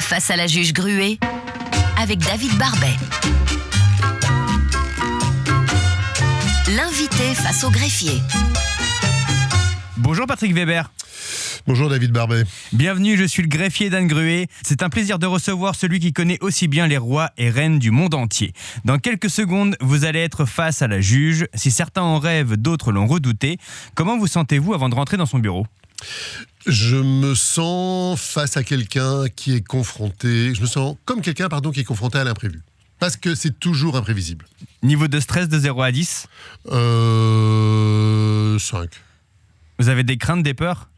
Face à la juge Gruet, avec David Barbet. L'invité face au greffier. Bonjour Patrick Weber. Bonjour David Barbet. Bienvenue, je suis le greffier d'Anne Gruet. C'est un plaisir de recevoir celui qui connaît aussi bien les rois et reines du monde entier. Dans quelques secondes, vous allez être face à la juge. Si certains en rêvent, d'autres l'ont redouté. Comment vous sentez-vous avant de rentrer dans son bureau ? Je me sens face à quelqu'un qui est confronté... Je me sens comme quelqu'un qui est confronté à l'imprévu. Parce que c'est toujours imprévisible. Niveau de stress de 0 à 10 ? 5. Vous avez des craintes, des peurs ?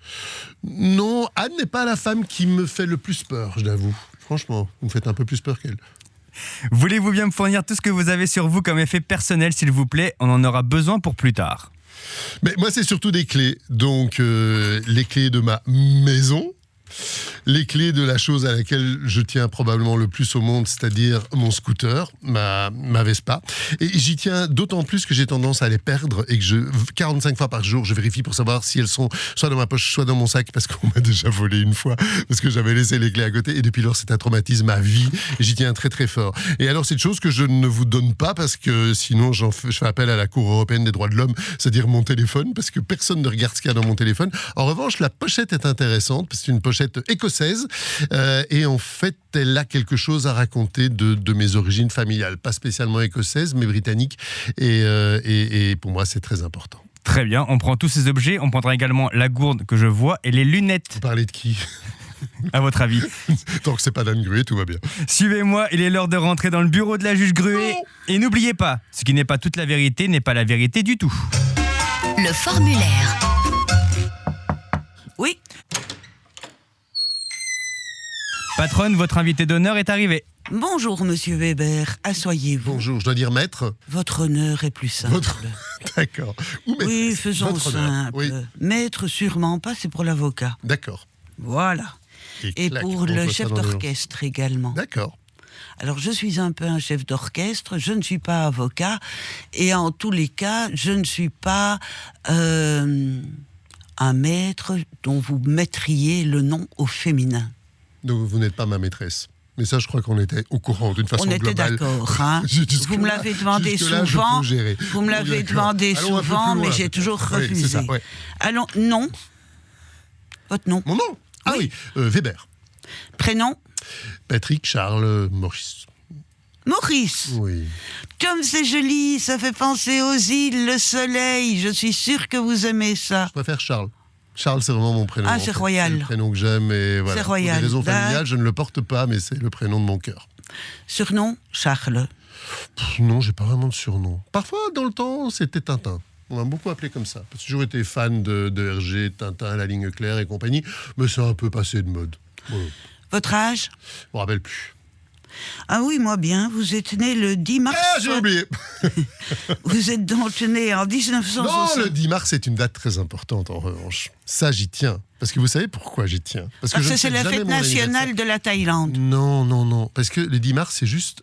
Non, Anne n'est pas la femme qui me fait le plus peur, je l'avoue. Franchement, vous me faites un peu plus peur qu'elle. Voulez-vous bien me fournir tout ce que vous avez sur vous comme effet personnel, s'il vous plaît ? On en aura besoin pour plus tard. Mais moi, c'est surtout des clés. Donc, les clés de ma maison, les clés de la chose à laquelle je tiens probablement le plus au monde, c'est-à-dire mon scooter, ma Vespa. Et j'y tiens d'autant plus que j'ai tendance à les perdre et que 45 fois par jour, je vérifie pour savoir si elles sont soit dans ma poche, soit dans mon sac, parce qu'on m'a déjà volé une fois, parce que j'avais laissé les clés à côté. Et depuis lors, c'est un traumatisme à vie. Et j'y tiens très très fort. Et alors, c'est une chose que je ne vous donne pas, parce que sinon, je fais appel à la Cour européenne des droits de l'homme, c'est-à-dire mon téléphone, parce que personne ne regarde ce qu'il y a dans mon téléphone. En revanche, la pochette est intéressante, parce que c'est une pochette écossaise, et en fait, elle a quelque chose à raconter de mes origines familiales, pas spécialement écossaises, mais britanniques, et pour moi, c'est très important. Très bien, on prend tous ces objets, on prendra également la gourde que je vois et les lunettes. Vous parlez de qui ? À votre avis ? Tant que c'est pas d'Anne Gruet, tout va bien. Suivez-moi, il est l'heure de rentrer dans le bureau de la juge Gruet. Et n'oubliez pas, ce qui n'est pas toute la vérité n'est pas la vérité du tout. Le formulaire. Oui. Patronne, votre invité d'honneur est arrivé. Bonjour, monsieur Weber. Asseyez-vous. Bonjour, je dois dire maître ? Votre honneur est plus simple. D'accord. Ou maîtresse ? Oui, faisons Votre honneur. simple. Oui. Maître, sûrement pas, c'est pour l'avocat. D'accord. Voilà. Et clac, pour on le reçoit chef dans les d'orchestre également. D'accord. Alors, je suis un peu un chef d'orchestre, je ne suis pas avocat, et en tous les cas, je ne suis pas un maître dont vous mettriez le nom au féminin. Donc vous n'êtes pas ma maîtresse. Mais ça, je crois qu'on était au courant d'une façon On était globale. d'accord, hein. Vous me l'avez demandé souvent. Vous me l'avez demandé souvent, mais j'ai toujours refusé. Oui, c'est ça, ouais. Allons, nom. Votre nom. Mon nom ? Ah oui, Weber. Prénom. Patrick Charles Maurice. Maurice. Oui. Comme c'est joli, ça fait penser aux îles, le soleil. Je suis sûre que vous aimez ça. Je préfère Charles. Charles, c'est vraiment mon prénom. Ah, c'est royal. C'est le prénom que j'aime et voilà. C'est royal. Pour des raisons familiales, je ne le porte pas, mais c'est le prénom de mon cœur. Surnom, Charles. Non, j'ai pas vraiment de surnom. Parfois, dans le temps, c'était Tintin. On m'a beaucoup appelé comme ça. J'ai toujours été fan de Hergé, Tintin, La Ligne Claire et compagnie, mais c'est un peu passé de mode. Voilà. Votre âge ? Je me rappelle plus. Ah oui, moi bien. Vous êtes né le 10 mars. Ah, j'ai oublié. Vous êtes donc né en 1960. Non, le 10 mars, c'est une date très importante, en revanche. Ça, j'y tiens. Parce que vous savez pourquoi j'y tiens ? Parce que c'est la fête nationale de la Thaïlande. Non. Parce que le 10 mars, c'est juste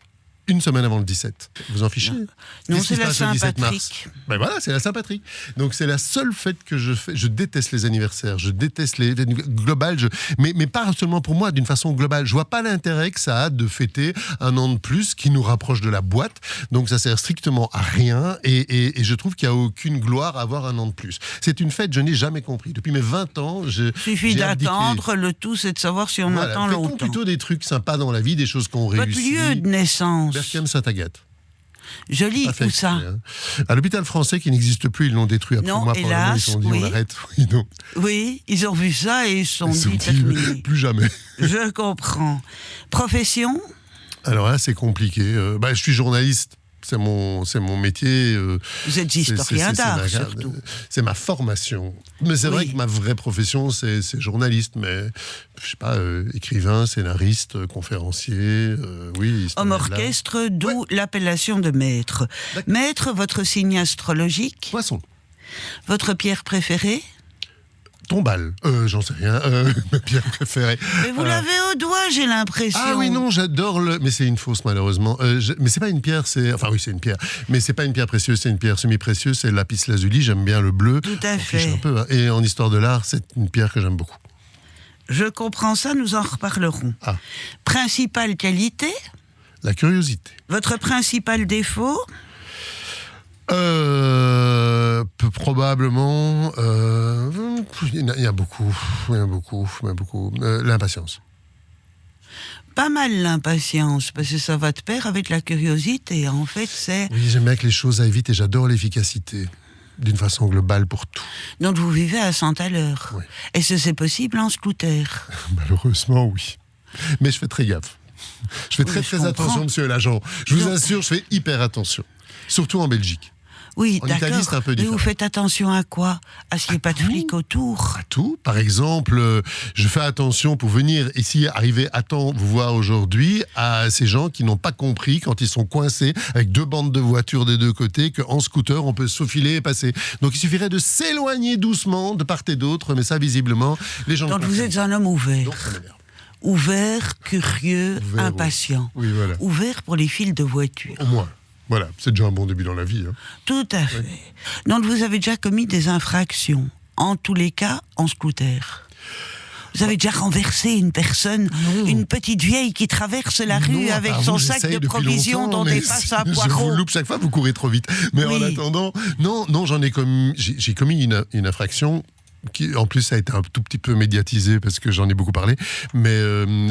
une semaine avant le 17. Vous en fichez ? Non, c'est la Saint-Patrick. Ben voilà, c'est la Saint-Patrick. Donc c'est la seule fête que je fais. Je déteste les anniversaires, je déteste les globales, mais pas seulement pour moi, d'une façon globale. Je vois pas l'intérêt que ça a de fêter un an de plus qui nous rapproche de la boîte. Donc ça sert strictement à rien et je trouve qu'il n'y a aucune gloire à avoir un an de plus. C'est une fête, je n'ai jamais compris. Depuis mes 20 ans, il suffit d'attendre, le tout c'est de savoir si on attend longtemps. Fêtons plutôt des trucs sympas dans la vie, des choses qu'on réussit. Votre lieu de naissance. Berchem-Sainte-Agathe. Joli, où ça ? À l'hôpital français qui n'existe plus, ils l'ont détruit après moi. Hélas, ils se sont dit on arrête. Oui, ils ont vu ça et ils se sont dit terminé. Plus jamais. Je comprends. Profession ? Alors là, c'est compliqué. Je suis journaliste. C'est mon métier. Vous êtes historien d'art, surtout. C'est ma formation. Mais c'est vrai que ma vraie profession, c'est journaliste. Mais, je sais pas, écrivain, scénariste, conférencier, oui. Homme orchestre, d'où l'appellation de maître. D'accord. Maître, votre signe astrologique ? Poisson. Votre pierre préférée ? Tombale. J'en sais rien. Ma pierre préférée. Mais vous l'avez au doigt, j'ai l'impression. Ah oui, non, j'adore le... Mais c'est une fausse, malheureusement. Mais c'est pas une pierre, c'est... Enfin oui, c'est une pierre. Mais c'est pas une pierre précieuse, c'est une pierre semi-précieuse. C'est le lapis lazuli. J'aime bien le bleu. Tout à fait. Un peu, hein. Et en histoire de l'art, c'est une pierre que j'aime beaucoup. Je comprends ça, nous en reparlerons. Ah. Principale qualité, La curiosité. votre principal défaut, Probablement... il y a beaucoup. L'impatience. pas mal l'impatience, parce que ça va de pair avec la curiosité. En fait, c'est... Oui, j'aime bien que les choses aillent vite et j'adore l'efficacité. D'une façon globale pour tout. Donc vous vivez à 100 à l'heure. Oui. Est-ce que c'est possible en scooter? Malheureusement, oui. Mais je fais très gaffe. Je fais Oui, très je très attention, comprends. monsieur l'agent. Je vous Donc- assure, je fais hyper attention. Surtout en Belgique. Oui, En d'accord. Italie, c'est un peu Mais différent. vous faites attention à quoi? À ce qu'il n'y ait pas de flics autour? À tout. Par exemple, je fais attention pour venir ici, arriver à temps, vous voir aujourd'hui, à ces gens qui n'ont pas compris quand ils sont coincés avec 2 bandes de voitures des 2 côtés, qu'en scooter, on peut se faufiler et passer. Donc il suffirait de s'éloigner doucement de part et d'autre, mais ça, visiblement, les gens... Donc le vous comprennent. êtes un homme ouvert. Donc, ça m'énerve. Ouvert, curieux, Ouvert, impatient. Oui, voilà. Ouvert pour les fils de voiture. Au moins. Voilà, c'est déjà un bon début dans la vie. Hein. Tout à fait. Donc vous avez déjà commis des infractions. En tous les cas, en scooter. Vous avez déjà renversé une personne, une petite vieille qui traverse la rue Non, avec enfin, son vous, sac j'essaye de depuis provisions longtemps, dont mais dépasse un Je poireau. vous loupe chaque fois, vous courez trop vite. Mais en Oui. attendant, non, j'ai commis une infraction qui, en plus, ça a été un tout petit peu médiatisé parce que j'en ai beaucoup parlé, mais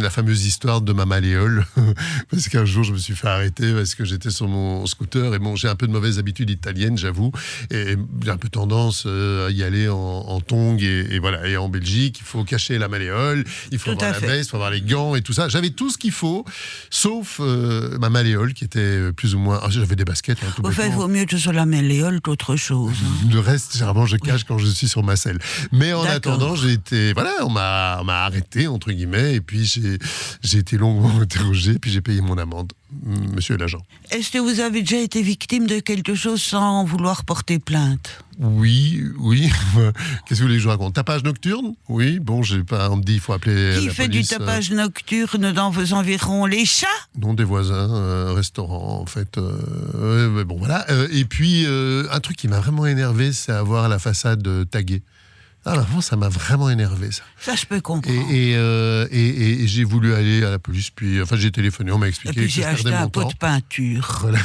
la fameuse histoire de ma malléole, parce qu'un jour, je me suis fait arrêter parce que j'étais sur mon scooter, et bon, j'ai un peu de mauvaises habitudes italiennes, j'avoue, et j'ai un peu tendance à y aller en tongs, et voilà, et en Belgique, il faut cacher la malléole, il faut Tout avoir à la fait. veste, il faut avoir les gants et tout ça. J'avais tout ce qu'il faut, sauf ma malléole qui était plus ou moins... j'avais des baskets, tout Au fait, il bêtement. vaut mieux que ce soit la méléole qu'autre chose. hein. Le reste, généralement, je cache quand je suis sur ma selle. Mais en D'accord. attendant, on m'a arrêté, entre guillemets, et puis j'ai été longuement interrogé, puis j'ai payé mon amende, monsieur l'agent. Est-ce que vous avez déjà été victime de quelque chose sans vouloir porter plainte? Oui. Qu'est-ce que vous voulez que je vous raconte? Tapage nocturne? Oui, bon, on me dit, il faut appeler Qui la fait police. du tapage nocturne dans vos environs? Les chats? Non, des voisins, un restaurant, en fait. Mais bon, voilà. Et puis, un truc qui m'a vraiment énervé, c'est avoir la façade taguée. Ah, vraiment, ça m'a vraiment énervé, ça. Ça, je peux comprendre. Et j'ai voulu aller à la police, puis enfin j'ai téléphoné, on m'a Et expliqué puis que j'ai je perdais acheté un mon pot temps. de peinture. Voilà,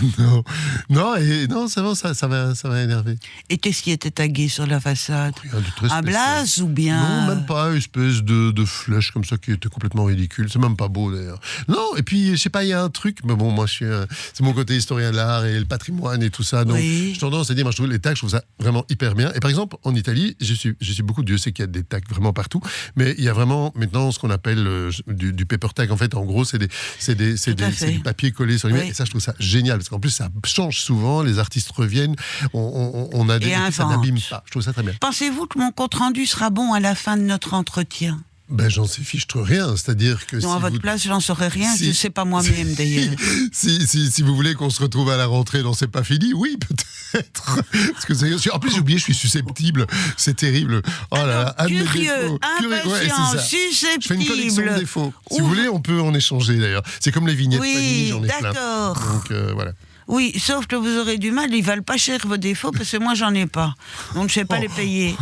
non, c'est bon, ça m'a énervé. Et qu'est-ce qui était tagué sur la façade? Rien de très Un spécial. blaze ou bien... Non, même pas, une espèce de flèche comme ça qui était complètement ridicule. C'est même pas beau d'ailleurs. Non, et puis je sais pas, il y a un truc, mais bon, moi c'est mon côté historien de l'art et le patrimoine et tout ça. Donc Oui. j'ai tendance à dire, moi je trouve les tags, je trouve ça vraiment hyper bien. Et par exemple, en Italie, je suis beaucoup, Dieu sait qu'il y a des tags vraiment partout, mais il y a vraiment maintenant ce qu'on appelle du paper tag. En fait, en gros, c'est du papier collé sur les murs. Oui. Et ça, je trouve ça génial parce qu'en plus, ça change souvent. Les artistes reviennent, on a des Et et puis ça inventent. n'abîme pas. Je trouve ça très bien. Pensez-vous que mon compte-rendu sera bon à la fin de notre entretien? Ben, j'en sais fichtre rien. C'est-à-dire que Non, à votre place, j'en saurais rien. Si- Je ne sais pas moi-même, d'ailleurs. si vous voulez qu'on se retrouve à la rentrée dans C'est pas fini, oui, peut-être. Parce que en plus, j'ai oublié, je suis susceptible. C'est terrible. Oh là là, un de mes Curieux, défauts. Ouais, impatient, c'est ça. Je fais une collection de susceptible. défauts. Si Ouv- vous voulez, on peut en échanger d'ailleurs. C'est comme les vignettes Oui, Panini, j'en ai plein. d'accord. Donc voilà. Oui, sauf que vous aurez du mal, ils valent pas cher vos défauts, parce que moi, j'en ai pas. Donc, je ne sais pas Oh. les payer.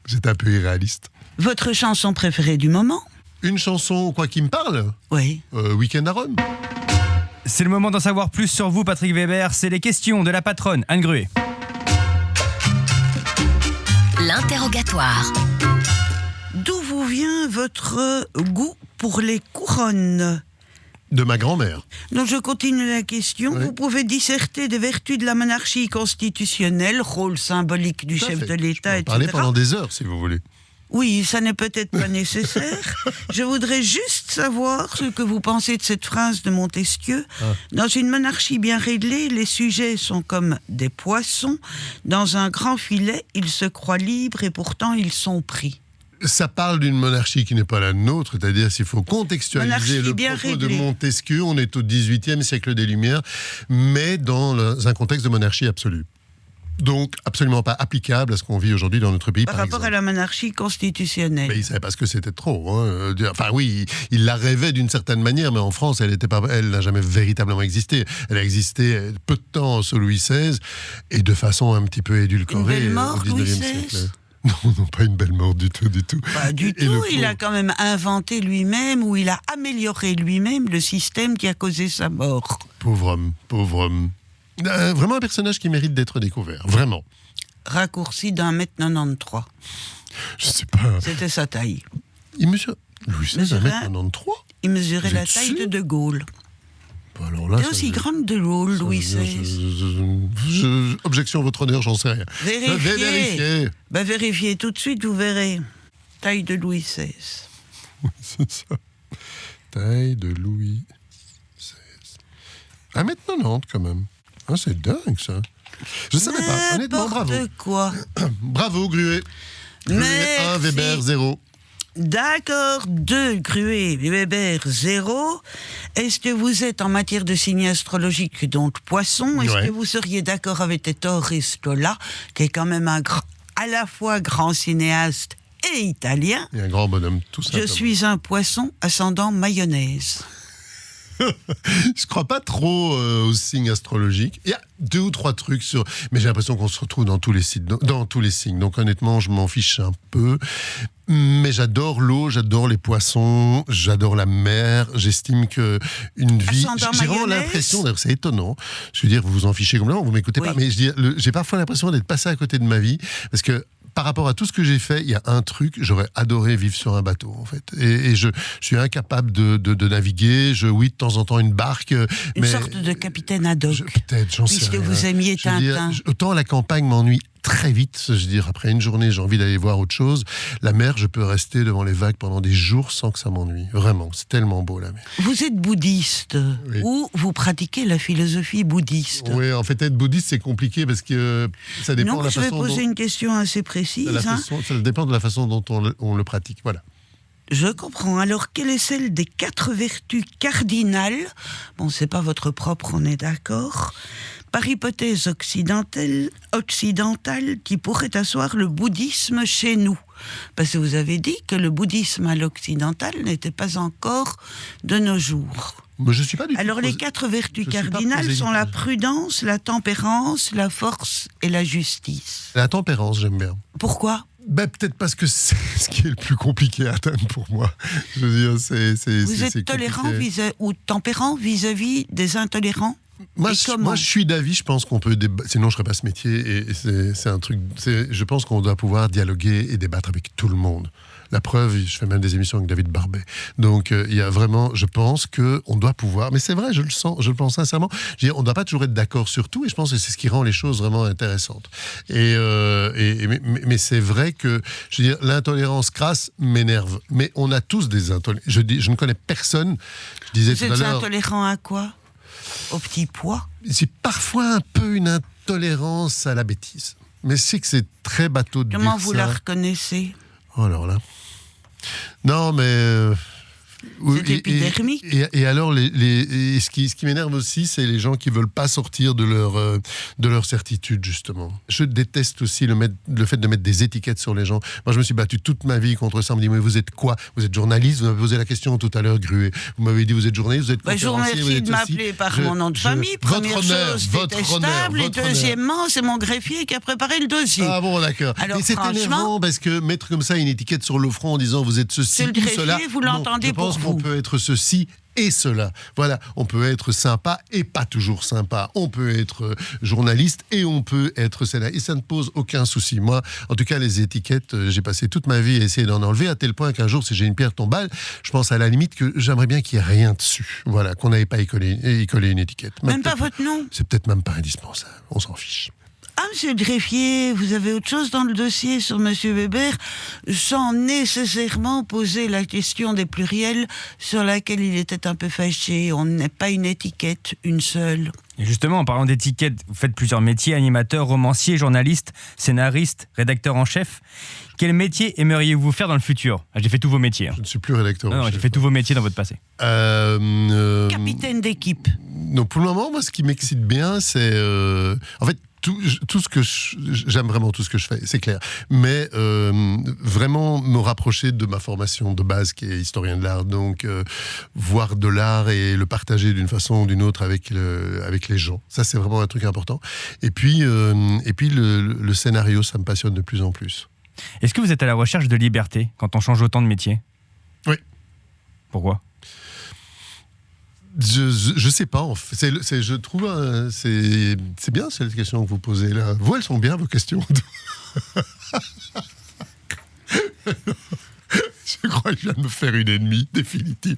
J'étais un peu irréaliste. Votre chanson préférée du moment? Une chanson, quoi, qui me parle Oui. Week-end à Rome. C'est le moment d'en savoir plus sur vous, Patrick Weber. C'est les questions de la patronne, Anne Gruet. L'interrogatoire. D'où vous vient votre goût pour les couronnes? De ma grand-mère. Donc je continue la question. Oui. Vous pouvez disserter des vertus de la monarchie constitutionnelle, rôle symbolique du Tout à chef fait. de Je l'État, peux en etc. parler pendant des heures, si vous voulez. Oui, ça n'est peut-être pas nécessaire. Je voudrais juste savoir ce que vous pensez de cette phrase de Montesquieu. Dans une monarchie bien réglée, les sujets sont comme des poissons. Dans un grand filet, ils se croient libres et pourtant ils sont pris. Ça parle d'une monarchie qui n'est pas la nôtre, c'est-à-dire s'il faut contextualiser Monarchie le bien propos de réglée. Montesquieu, on est au XVIIIe siècle des Lumières, mais dans un contexte de monarchie absolue. Donc absolument pas applicable à ce qu'on vit aujourd'hui dans notre pays, Par par rapport exemple. à la monarchie constitutionnelle. Mais il ne savait pas ce que c'était trop. Hein. Enfin oui, il la rêvait d'une certaine manière, mais en France, elle n'a jamais véritablement existé. Elle a existé peu de temps sous Louis XVI et de façon un petit peu édulcorée Une belle mort, au Louis XIXe XVI. siècle. Non, pas une belle mort du tout. Pas du Et tout, le il a pauvre- quand même inventé lui-même, ou il a amélioré lui-même le système qui a causé sa mort. Pauvre homme. Vraiment un personnage qui mérite d'être découvert, vraiment. Raccourci d'1m93. Je sais pas. C'était sa taille. Il mesure. Louis XVI, Mesurait 1m93. Il mesurait Vous la êtes taille sûr de De Gaulle. Bah alors là, C'est aussi grand que De Gaulle, Louis XVI. Objection, votre honneur, j'en sais rien. Vérifiez. Je vais vérifier. Vérifiez tout de suite, vous verrez. Taille de Louis XVI. C'est ça. Taille de Louis XVI. 1m90 quand même. Ah, c'est dingue ça. Je savais pas. Honnêtement, bravo. N'importe quoi. Bravo, Gruet. Gruet 1, Merci. Weber 0. D'accord, 2 Gruet, Weber 0. Est-ce que vous êtes en matière de signes astrologiques, donc poisson? Est-ce Ouais. que vous seriez d'accord avec Ettore Scola, qui est quand même à la fois grand cinéaste et italien? Il y a un grand bonhomme, tout ça. Je suis un poisson ascendant mayonnaise. Je crois pas trop aux signes astrologiques. Il y a 2 ou 3 trucs sur... Mais j'ai l'impression qu'on se retrouve dans tous les signes. Donc honnêtement, je m'en fiche un peu. Mais j'adore l'eau, j'adore les poissons, j'adore la mer. J'estime que une vie... Ascendant J'ai vraiment mayonnaise. l'impression, d'ailleurs c'est étonnant, je veux dire, vous vous en fichez complètement, vous m'écoutez Oui. pas, mais j'ai parfois l'impression d'être passé à côté de ma vie, parce que par rapport à tout ce que j'ai fait, il y a un truc, j'aurais adoré vivre sur un bateau, en fait. Et je suis incapable de naviguer. Oui, de temps en temps, une barque. Une sorte de capitaine ad hoc. Peut-être, j'en sais Puisque rien. vous aimiez Je veux dire, Tintin. autant la campagne m'ennuie très vite. Je veux dire, après une journée, j'ai envie d'aller voir autre chose. La mer, je peux rester devant les vagues pendant des jours sans que ça m'ennuie. Vraiment, c'est tellement beau, la mer. Vous êtes bouddhiste, Oui. ou vous pratiquez la philosophie bouddhiste? Oui, en fait, être bouddhiste, c'est compliqué parce que ça dépend Non, de la je vais façon poser dont... une question assez précise. Ça dépend de la façon dont on le pratique. Voilà. Je comprends. Alors, quelle est celle des 4 vertus cardinales? Bon, c'est pas votre propre, on est d'accord. Par hypothèse occidentale qui pourrait asseoir le bouddhisme chez nous. Parce que vous avez dit que le bouddhisme à l'occidental n'était pas encore de nos jours. Mais je suis pas du tout... Alors, les 4 vertus je suis pas cardinales sont la prosélyte. prudence, la tempérance, la force et la justice. La tempérance, j'aime bien. Pourquoi? Ben, peut-être parce que c'est ce qui est le plus compliqué à atteindre pour moi. Je veux dire, Vous c'est êtes tolérant compliqué. ou tempérant vis-à-vis des intolérants? Moi, Et comment je suis d'avis, je pense qu'on peut sinon je ferais pas ce métier, et c'est un truc, je pense qu'on doit pouvoir dialoguer et débattre avec tout le monde. La preuve, je fais même des émissions avec David Barbet. Donc, il y a vraiment, je pense qu'on doit pouvoir, mais c'est vrai, je le sens, je le pense sincèrement, je veux dire, on ne doit pas toujours être d'accord sur tout, et je pense que c'est ce qui rend les choses vraiment intéressantes. Mais c'est vrai que, je veux dire, l'intolérance crasse m'énerve, mais on a tous des intolérances. Je ne connais personne, je disais Vous tout à êtes l'heure... intolérant à quoi? Au petit pois? C'est parfois un peu une intolérance à la bêtise. Mais c'est que c'est très bateau de dire ça. Comment vous la reconnaissez? Oh, alors là... Non, mais... oui, C'est épidermique. Et alors, ce qui m'énerve aussi, c'est les gens qui ne veulent pas sortir de leur certitude, justement. Je déteste aussi le fait de mettre des étiquettes sur les gens. Moi, je me suis battu toute ma vie contre ça. On me dit, mais vous êtes quoi? Vous êtes journaliste? Vous m'avez posé la question tout à l'heure, Gruet. Vous m'avez dit, vous êtes journaliste, vous êtes Je vous conférencier, vous remercie êtes de ceci. m'appeler par mon nom de famille. Votre Première honneur, chose, votre détestable. honneur, Et votre honneur. deuxièmement, c'est mon greffier qui a préparé le dossier. Ah bon, d'accord. Alors, Et c'est franchement- énervant parce que mettre comme ça une étiquette sur le front en disant vous êtes ceci C'est le ou greffier, cela. vous l'entendez non, je pense pour qu'on vous. peut être ceci et cela. Voilà, on peut être sympa et pas toujours sympa. On peut être journaliste et on peut être scénariste. Et ça ne pose aucun souci. Moi, en tout cas, les étiquettes, j'ai passé toute ma vie à essayer d'en enlever, à tel point qu'un jour, si j'ai une pierre tombale, je pense à la limite que j'aimerais bien qu'il n'y ait rien dessus. Voilà, qu'on n'avait pas écolé une étiquette. Même pas peut-être- votre nom. C'est peut-être même pas indispensable. On s'en fiche. Ah, monsieur le greffier, vous avez autre chose dans le dossier sur monsieur Weber, sans nécessairement poser la question des pluriels sur laquelle il était un peu fâché. On n'est pas une étiquette, une seule. Et justement, en parlant d'étiquettes, vous faites plusieurs métiers, animateur, romancier, journaliste, scénariste, rédacteur en chef. Quel métier aimeriez-vous faire dans le futur? J'ai fait tous vos métiers. Hein. Je ne suis plus rédacteur. Non, en j'ai chef. fait tous vos métiers dans votre passé. Capitaine d'équipe. Donc pour le moment, moi, ce qui m'excite bien, c'est en fait tout ce que j'aime vraiment tout ce que je fais, c'est clair. Mais vraiment me rapprocher de ma formation de base, qui est historien de l'art. Donc voir de l'art et le partager d'une façon ou d'une autre avec les gens. Ça, c'est vraiment un truc important. Et puis le scénario, ça me passionne de plus en plus. Est-ce que vous êtes à la recherche de liberté quand on change autant de métier ? Oui. Pourquoi ? Je sais pas. Je trouve c'est bien cette question que vous posez là. Vous, elles sont bien vos questions. Je crois que je viens de me faire une ennemie définitive.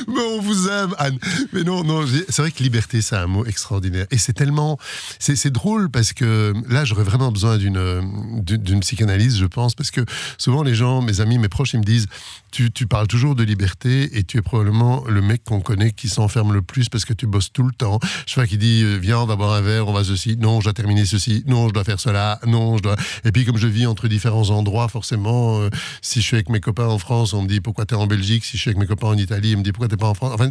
Mais on vous aime, Anne. Mais non, c'est vrai que liberté, c'est un mot extraordinaire. Et c'est tellement... C'est drôle parce que là, j'aurais vraiment besoin d'une psychanalyse, je pense. Parce que souvent, les gens, mes amis, mes proches, ils me disent tu parles toujours de liberté et tu es probablement le mec qu'on connaît qui s'enferme le plus parce que tu bosses tout le temps. Je sais pas, qui dit viens, on va boire un verre, on va ceci. Non, je dois terminer ceci. Non, je dois faire cela. Non, je dois... Et puis, comme je vis entre différents endroits, forcément, si je suis avec mes copains en France, on me dit pourquoi t'es en Belgique. Si je suis avec mes copains en Italie, on me dit pourquoi t'es pas en France. Enfin,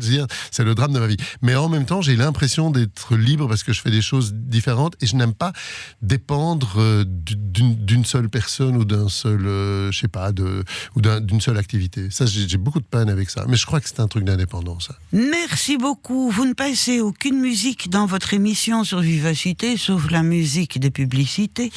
c'est le drame de ma vie. Mais en même temps, j'ai l'impression d'être libre parce que je fais des choses différentes et je n'aime pas dépendre d'une seule personne ou d'un seul, je sais pas, ou d'une seule activité. Ça, j'ai beaucoup de peine avec ça. Mais je crois que c'est un truc d'indépendance. Ça. Merci beaucoup. Vous ne passez aucune musique dans votre émission sur Vivacité, sauf la musique des publicités.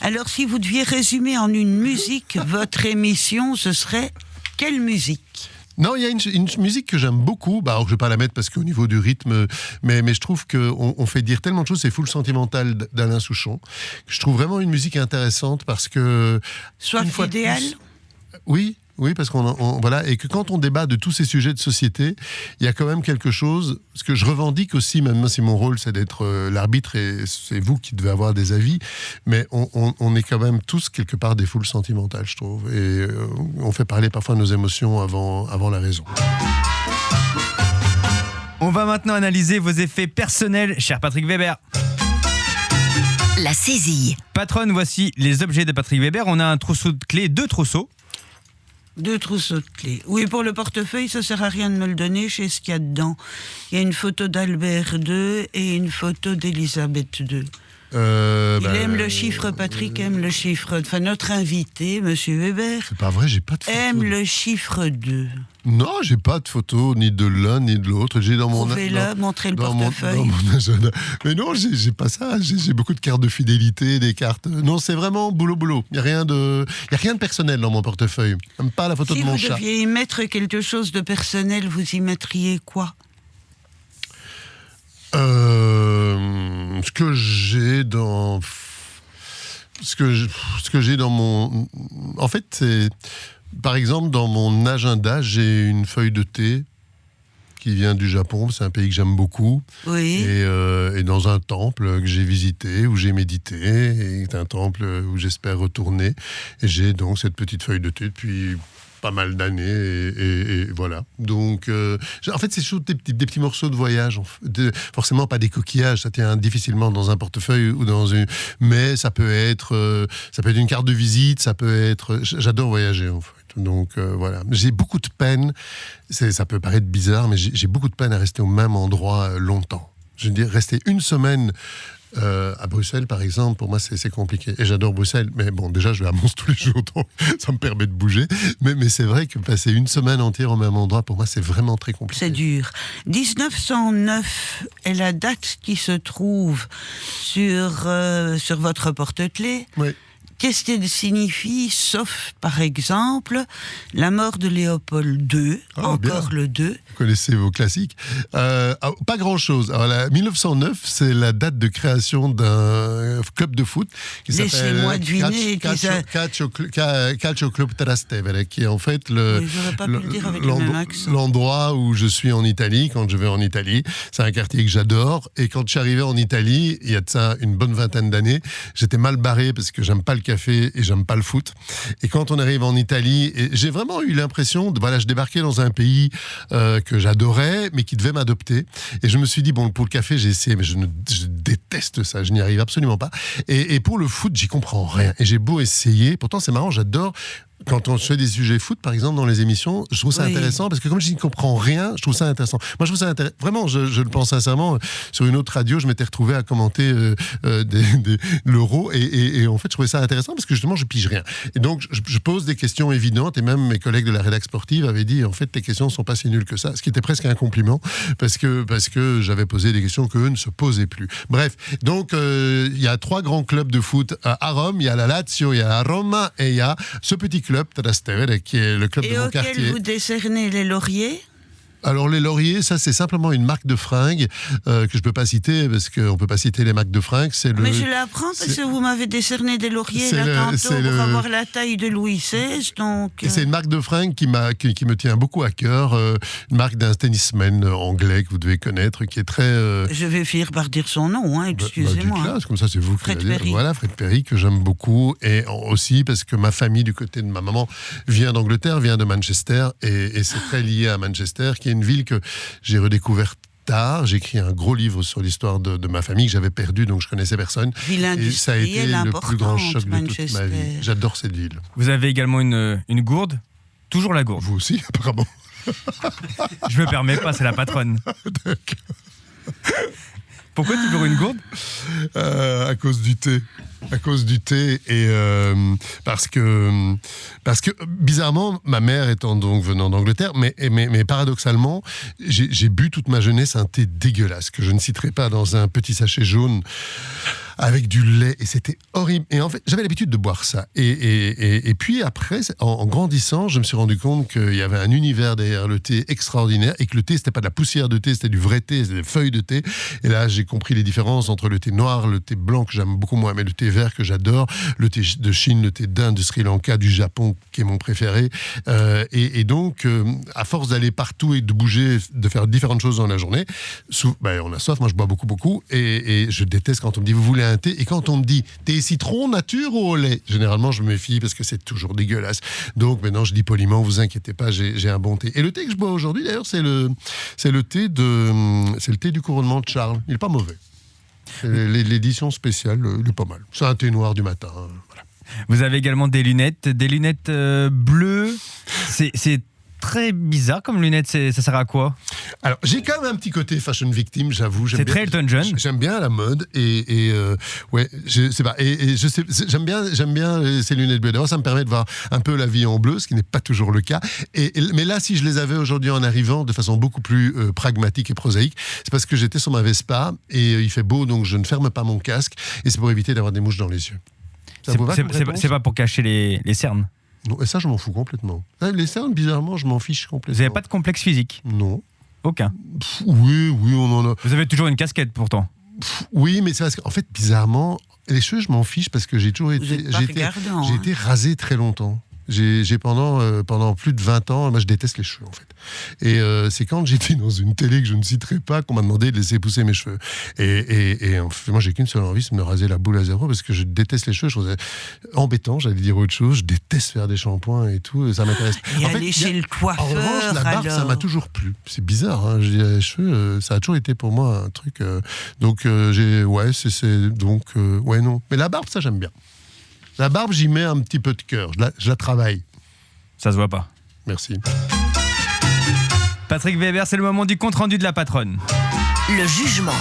Alors, si vous deviez résumer en une musique votre émission, ce serait quelle musique ? Non, il y a une musique que j'aime beaucoup. Alors, je ne vais pas la mettre parce qu'au niveau du rythme, mais je trouve qu'on fait dire tellement de choses. C'est Full Sentimental d'Alain Souchon. Je trouve vraiment une musique intéressante parce que... Soif idéal ? Oui, parce voilà, et que quand on débat de tous ces sujets de société, il y a quand même quelque chose, ce que je revendique aussi, même si mon rôle c'est d'être l'arbitre et c'est vous qui devez avoir des avis, mais on est quand même tous quelque part des foules sentimentales, je trouve, et on fait parler parfois nos émotions avant la raison. On va maintenant analyser vos effets personnels, cher Patrick Weber. La saisie. Patronne, voici les objets de Patrick Weber. On a un trousseau de clés, 2 trousseaux. 2 trousseaux de clés. Oui, pour le portefeuille, ça sert à rien de me le donner, je sais ce qu'il y a dedans. Il y a une photo d'Albert II et une photo d'Elisabeth II. Il aime le chiffre, Patrick aime le chiffre. Enfin, notre invité, Monsieur Weber, c'est pas vrai, j'ai pas de photo. Aime le chiffre 2. Non, j'ai pas de photo ni de l'un ni de l'autre. J'ai dans Prouvez-le, montrez le portefeuille. Dans mon agenda. Mais non, j'ai pas ça. J'ai beaucoup de cartes de fidélité, des cartes. Non, c'est vraiment boulot. Il y a rien de personnel dans mon portefeuille. Même pas la photo de mon chat. Si vous deviez y mettre quelque chose de personnel, vous y mettriez quoi ? Ce que j'ai dans mon... En fait, c'est... Par exemple, dans mon agenda, j'ai une feuille de thé qui vient du Japon. C'est un pays que j'aime beaucoup. Oui. Et dans un temple que j'ai visité, où j'ai médité, et c'est un temple où j'espère retourner. Et j'ai donc cette petite feuille de thé depuis pas mal d'années et voilà. Donc, en fait, c'est toujours des petits morceaux de voyage. Forcément, pas des coquillages, ça tient difficilement dans un portefeuille ou dans une... Mais ça peut être une carte de visite, ça peut être... J'adore voyager, en fait. Donc, voilà. J'ai beaucoup de peine, ça peut paraître bizarre, mais j'ai beaucoup de peine à rester au même endroit longtemps. Je veux dire, rester une semaine... à Bruxelles, par exemple, pour moi, c'est compliqué. Et j'adore Bruxelles, mais bon, déjà, je vais à Mons tous les jours, donc ça me permet de bouger. Mais c'est vrai que passer une semaine entière au même endroit, pour moi, c'est vraiment très compliqué. C'est dur. 1909 est la date qui se trouve sur votre porte-clés. Oui. Qu'est-ce qu'elle signifie, sauf, par exemple, la mort de Léopold II, encore bien. Le 2. Vous connaissez vos classiques. Pas grand-chose. Alors, 1909, c'est la date de création d'un club de foot qui s'appelle... Laissez-moi deviner... Calcio Club Trastevere, qui est en fait j'aurais pas pu le dire avec le même accent. L'endroit où je suis en Italie, quand je vais en Italie. C'est un quartier que j'adore. Et quand je suis arrivé en Italie, il y a de ça une bonne vingtaine d'années, j'étais mal barré parce que j'aime pas le café et j'aime pas le foot. Et quand on arrive en Italie, j'ai vraiment eu l'impression de... Voilà, je débarquais dans un pays que j'adorais, mais qui devait m'adopter. Et je me suis dit, bon, pour le café, j'ai essayé, mais je déteste ça, je n'y arrive absolument pas. Et pour le foot, j'y comprends rien. Et j'ai beau essayer, pourtant c'est marrant, j'adore quand on fait des sujets foot, par exemple, dans les émissions, je trouve ça intéressant parce que comme je n'y comprends rien, je trouve ça intéressant. Moi, je trouve ça intéressant. Vraiment, je le pense sincèrement. Sur une autre radio, je m'étais retrouvé à commenter l'Euro et en fait, je trouvais ça intéressant parce que justement, je pige rien. Et donc, je pose des questions évidentes et même mes collègues de la rédaction sportive avaient dit, en fait, tes questions ne sont pas si nulles que ça, ce qui était presque un compliment parce que j'avais posé des questions qu'eux ne se posaient plus. Bref, donc, il y a 3 grands clubs de foot à Rome. Il y a la Lazio, il y a la Roma et il y a ce petit club Trastevere, qui est le club de mon quartier. Et auquel vous décernez les lauriers ? Alors les lauriers, ça c'est simplement une marque de fringues que je peux pas citer parce qu'on peut pas citer les marques de fringues. Mais je l'apprends parce que vous m'avez décerné des lauriers là tantôt pour avoir la taille de Louis XVI. Donc et c'est une marque de fringues qui me tient beaucoup à cœur, une marque d'un tennisman anglais que vous devez connaître, qui est très. Je vais finir par dire son nom, excusez-moi. Dites-le, comme ça c'est vous Fred qui allez Perry. dire. Voilà, Fred Perry que j'aime beaucoup et aussi parce que ma famille du côté de ma maman vient d'Angleterre, vient de Manchester et c'est très lié à Manchester, qui est une ville que j'ai redécouverte tard. J'ai écrit un gros livre sur l'histoire de ma famille que j'avais perdue, donc je connaissais personne. Ville et ça a été le plus grand choc de Manchester. toute ma vie. J'adore cette ville. Vous avez également une gourde. Toujours la gourde. Vous aussi, apparemment. Je me permets pas, c'est la patronne. Pourquoi toujours une gourde ? À cause du thé. À cause du thé et parce que bizarrement ma mère étant donc venant d'Angleterre mais paradoxalement j'ai bu toute ma jeunesse un thé dégueulasse que je ne citerai pas dans un petit sachet jaune avec du lait et c'était horrible et en fait j'avais l'habitude de boire ça et puis après en grandissant je me suis rendu compte qu'il y avait un univers derrière le thé extraordinaire et que le thé c'était pas de la poussière de thé, c'était du vrai thé, c'était des feuilles de thé et là j'ai compris les différences entre le thé noir, le thé blanc que j'aime beaucoup moins mais le thé vert que j'adore, le thé de Chine, le thé d'Inde, de Sri Lanka, du Japon qui est mon préféré et donc à force d'aller partout et de bouger, de faire différentes choses dans la journée on a soif, moi je bois beaucoup et je déteste quand on me dit vous voulez un thé et quand on me dit thé citron nature ou au lait, généralement je me méfie parce que c'est toujours dégueulasse donc maintenant je dis poliment vous inquiétez pas j'ai un bon thé et le thé que je bois aujourd'hui d'ailleurs c'est le thé du couronnement de Charles, il est pas mauvais. L'édition spéciale, il est pas mal. C'est un thé noir du matin. Voilà. Vous avez également des lunettes bleues. C'est très bizarre comme lunettes, ça sert à quoi ? Alors, j'ai quand même un petit côté fashion victime, j'avoue. C'est très Elton John. J'aime bien la mode je sais pas. Et je sais, j'aime bien ces lunettes bleues. D'abord, ça me permet de voir un peu la vie en bleu, ce qui n'est pas toujours le cas. Mais là, si je les avais aujourd'hui en arrivant de façon beaucoup plus pragmatique et prosaïque, c'est parce que j'étais sur ma Vespa et il fait beau, donc je ne ferme pas mon casque et c'est pour éviter d'avoir des mouches dans les yeux. C'est pas pour cacher les cernes. Non, et ça, je m'en fous complètement. Les cernes, bizarrement, je m'en fiche complètement. Vous n'avez pas de complexe phisique ? Non. Aucun. Oui, on en a. Vous avez toujours une casquette pourtant. Oui, mais c'est parce qu'en fait, bizarrement, les cheveux, je m'en fiche parce que j'ai toujours été. J'ai été rasé très longtemps. J'ai pendant plus de 20 ans, moi je déteste les cheveux en fait. Et c'est quand j'étais dans une télé que je ne citerai pas qu'on m'a demandé de laisser pousser mes cheveux. Et en fait, moi j'ai qu'une seule envie, c'est de me raser la boule à zéro parce que je déteste les cheveux. Je trouve ça embêtant, j'allais dire autre chose. Je déteste faire des shampoings et tout, ça m'intéresse. Et aller chez le coiffeur. En revanche, la barbe, ça m'a toujours plu. C'est bizarre, hein, je dis, les cheveux, ça a toujours été pour moi un truc. Donc non. Mais la barbe, ça j'aime bien. La barbe, j'y mets un petit peu de cœur. Je la travaille. Ça se voit pas. Merci. Patrick Weber, c'est le moment du compte-rendu de la patronne. Le jugement.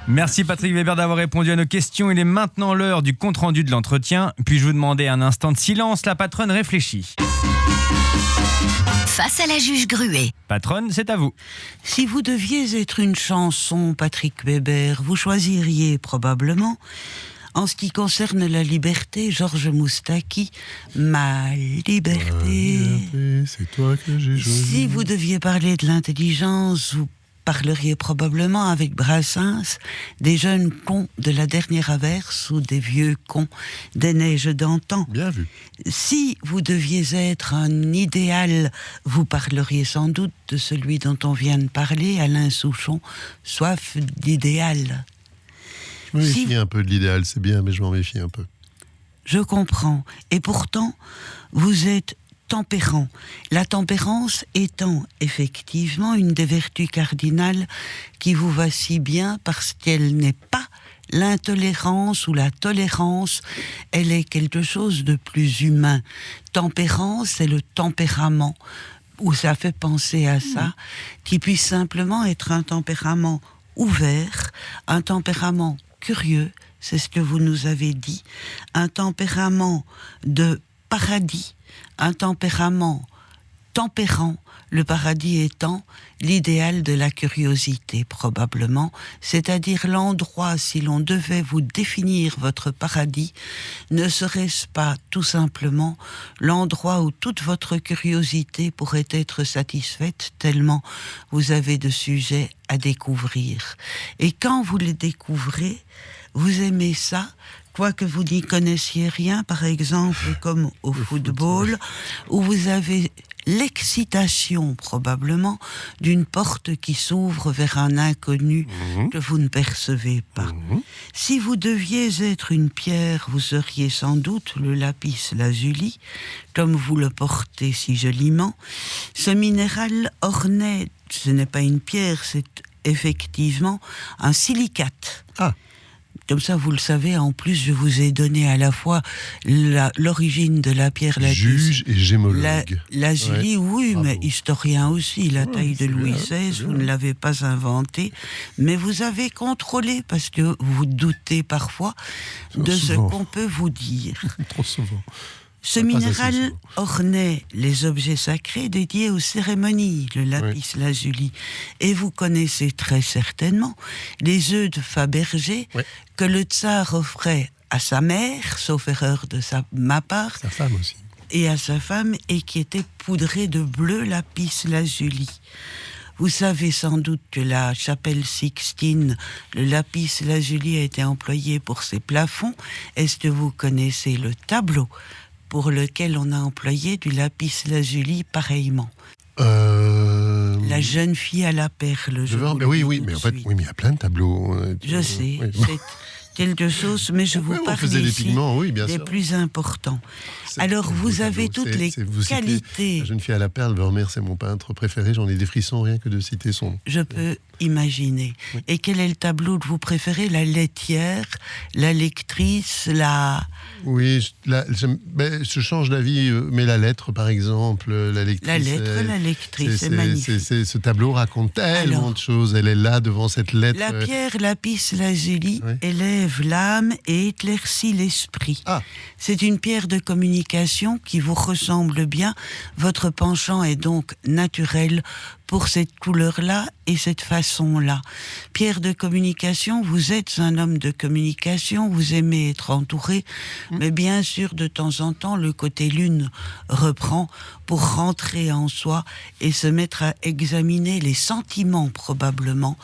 Merci Patrick Weber d'avoir répondu à nos questions. Il est maintenant l'heure du compte-rendu de l'entretien. Puis-je vous demander un instant de silence ? La patronne réfléchit. Face à la juge Gruet. Patronne, c'est à vous. Si vous deviez être une chanson, Patrick Weber, vous choisiriez probablement... En ce qui concerne la liberté, Georges Moustaki, ma liberté. C'est toi que j'ai choisi. Si vous deviez parler de l'intelligence, vous parleriez probablement avec Brassens des jeunes cons de la dernière averse ou des vieux cons des neiges d'antan. Bien vu. Si vous deviez être un idéal, vous parleriez sans doute de celui dont on vient de parler, Alain Souchon, soif d'idéal. Je me méfie un peu de l'idéal, c'est bien, mais je m'en méfie un peu. Je comprends. Et pourtant, vous êtes tempérant. La tempérance étant effectivement une des vertus cardinales qui vous va si bien parce qu'elle n'est pas L'intolérance ou la tolérance, elle est quelque chose de plus humain. Tempérance, c'est le tempérament, où ça fait penser à ça, qui puisse simplement être un tempérament ouvert, un tempérament curieux, c'est ce que vous nous avez dit, un tempérament de paradis, un tempérament tempérant, le paradis étant l'idéal de la curiosité probablement, c'est-à-dire l'endroit, si l'on devait vous définir votre paradis, ne serait-ce pas tout simplement l'endroit où toute votre curiosité pourrait être satisfaite tellement vous avez de sujets à découvrir. Et quand vous les découvrez, vous aimez ça, quoique vous n'y connaissiez rien, par exemple comme au football, où vous avez l'excitation probablement d'une porte qui s'ouvre vers un inconnu que vous ne percevez pas. Si vous deviez être une pierre, vous seriez sans doute le lapis lazuli, comme vous le portez si joliment. Ce minéral ornait, ce n'est pas une pierre, c'est effectivement un silicate. Ah. Comme ça, vous le savez, en plus, je vous ai donné à la fois l'origine de la pierre lapis. Juge et gémologue. Lazuli, oui, Bravo. mais historien aussi. La taille de Louis XVI, vous ne l'avez pas inventée, mais vous avez contrôlé, parce que vous doutez parfois de ce qu'on peut vous dire. Trop souvent. Ce Pas assez minéral souvent. ornait les objets sacrés dédiés aux cérémonies, le lapis lazuli. Et vous connaissez très certainement les œufs de Fabergé que le tsar offrait à sa mère, sauf erreur de ma part, Sa femme aussi. et à sa femme, et qui étaient poudrés de bleu lapis lazuli. Vous savez sans doute que la chapelle Sixtine, le lapis lazuli a été employé pour ses plafonds. Est-ce que vous connaissez le tableau pour lequel on a employé du lapis lazuli pareillement? La jeune fille à la perle. Oui, mais en fait, oui, mais il y a plein de tableaux. Je sais, Oui. c'est quelque chose, mais je vous on parle faisait les ici pigments, oui, bien des sûr. plus importants. C'est Alors, un vous beau avez tableau. toutes les Vous citez qualités. La jeune fille à la perle, Vermeer, c'est mon peintre préféré. J'en ai des frissons rien que de citer son nom. Je peux imaginer. Et quel est le tableau que vous préférez? La laitière, la lectrice, la... Oui, je change d'avis, mais la lettre, par exemple, la lectrice. La lettre, la lectrice, c'est magnifique. Ce tableau raconte tellement de choses. Elle est là devant cette lettre. La pierre lapis lazuli élève l'âme et éclaircit l'esprit. Ah. C'est une pierre de communication qui vous ressemble bien. Votre penchant est donc naturel pour cette couleur-là et cette façon-là. Pierre de communication, vous êtes un homme de communication, vous aimez être entouré, mais bien sûr, de temps en temps, le côté lune reprend pour rentrer en soi et se mettre à examiner les sentiments, probablement,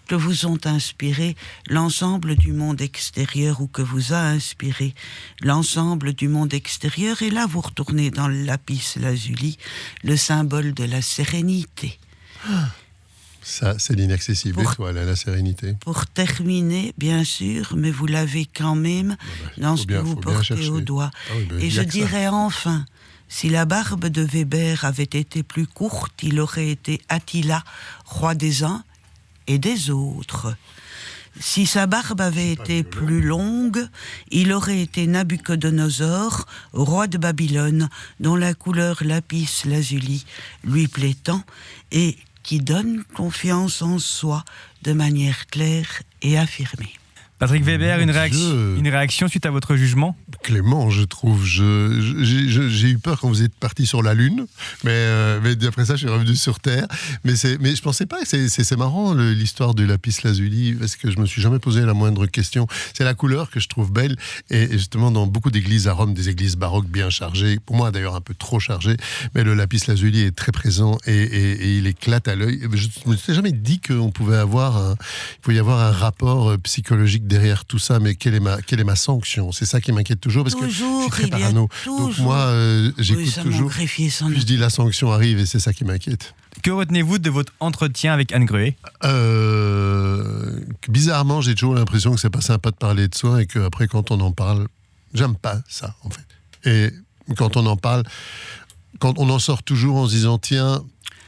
que vous ont inspiré l'ensemble du monde extérieur ou que vous a inspiré l'ensemble du monde extérieur. Et là, vous retournez dans le lapis lazuli, le symbole de la sérénité. Ça, c'est l'inaccessible étoile, la sérénité. Pour terminer, bien sûr, mais vous l'avez quand même dans ce que vous portez au doigt. Et je dirais enfin, si la barbe de Weber avait été plus courte, il aurait été Attila, roi des uns et des autres. Si sa barbe avait été plus longue, il aurait été Nabuchodonosor, roi de Babylone, dont la couleur lapis lazuli lui plaît tant et qui donne confiance en soi de manière claire et affirmée. Patrick Weber, une réaction suite à votre jugement? Clément, je trouve. J'ai eu peur quand vous êtes parti sur la Lune, mais d'après ça, je suis revenu sur Terre. Mais je pensais pas. C'est marrant l'histoire du lapis lazuli, parce que je me suis jamais posé la moindre question. C'est la couleur que je trouve belle, et justement dans beaucoup d'églises à Rome, des églises baroques bien chargées, pour moi d'ailleurs un peu trop chargées, mais le lapis lazuli est très présent et il éclate à l'œil. Je ne me suis jamais dit qu'il pouvait y avoir un rapport psychologique derrière tout ça, mais quelle est ma sanction? C'est ça qui m'inquiète toujours, parce que je suis très parano. Donc moi, j'écoute toujours. Puis je dis la sanction arrive, et c'est ça qui m'inquiète. Que retenez-vous de votre entretien avec Anne Gruet? Bizarrement, j'ai toujours l'impression que c'est pas sympa de parler de soi, et qu'après, quand on en parle, j'aime pas ça, en fait. Et quand on en parle, quand on en sort toujours en se disant, tiens,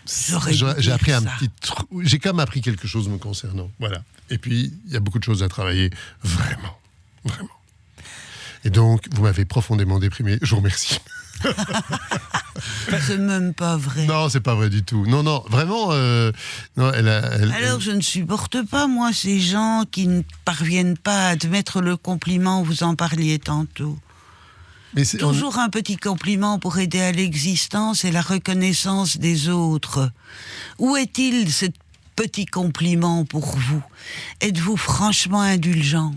j'ai appris un petit truc. j'ai quand même appris quelque chose me concernant. Voilà. Et puis, il y a beaucoup de choses à travailler. Vraiment. Vraiment. Et donc, vous m'avez profondément déprimé. Je vous remercie. C'est même pas vrai. Non, c'est pas vrai du tout. Non, vraiment. Non, Alors, je ne supporte pas, moi, ces gens qui ne parviennent pas à admettre le compliment. Vous en parliez tantôt. Mais Toujours un petit compliment pour aider à l'existence et la reconnaissance des autres. Où est-il, ce petit compliment pour vous? Êtes-vous franchement indulgent?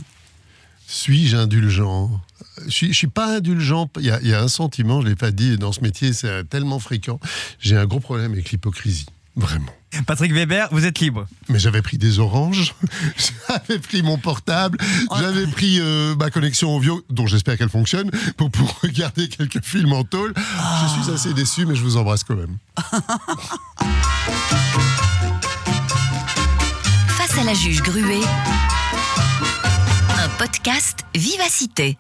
Suis-je indulgent? Je suis pas indulgent. Il y a un sentiment, je l'ai pas dit, dans ce métier, c'est tellement fréquent. J'ai un gros problème avec l'hypocrisie. Vraiment. Patrick Weber, vous êtes libre. Mais j'avais pris des oranges, j'avais pris mon portable, j'avais pris ma connexion Ovio, dont j'espère qu'elle fonctionne, pour regarder quelques films en tôle. Je suis assez déçu, mais je vous embrasse quand même. Face à la juge Gruet, un podcast Vivacité.